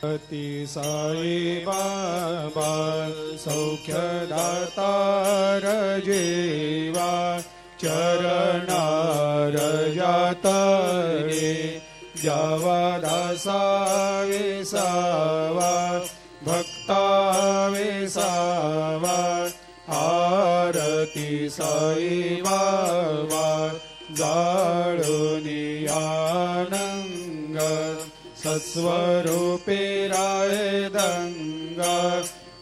अति साई बाबा सौख्यदातार जेवा चरणार जातरे जावा दासा विसावा भक्ता विसावा आरती साई बाबा जाळुनी आनंग सत्स्वरूपे राय दंग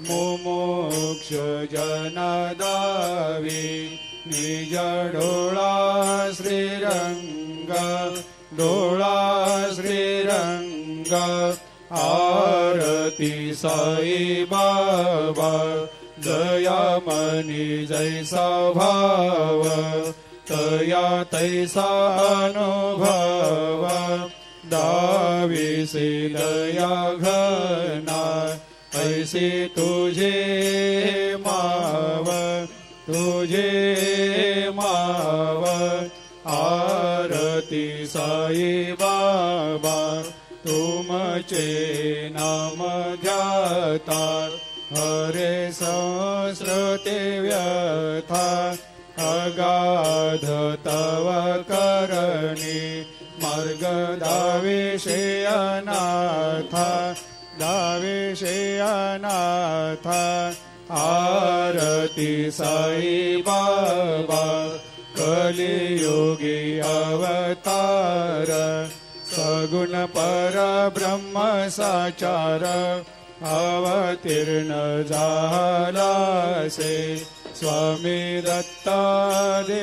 मुमुक्ष जनदावी निज डोळा श्रीरंग डोळा श्रीरंग आरती साई बाबा दयामनी जैसा भाव तया तैसा अनुभव दाविसे दया घना ऐसे तुझे माव आरती साई बाबा तुमचे नाम ध्याता हरे संस्कृते व्यथा अगाध तव करणी मार्ग दाविषे अनाथ आरती साई बाबा कलियुगी अवतार सगुण परब्रह्म साचार अवतीर्ण झाला से स्वामी दत्ता दे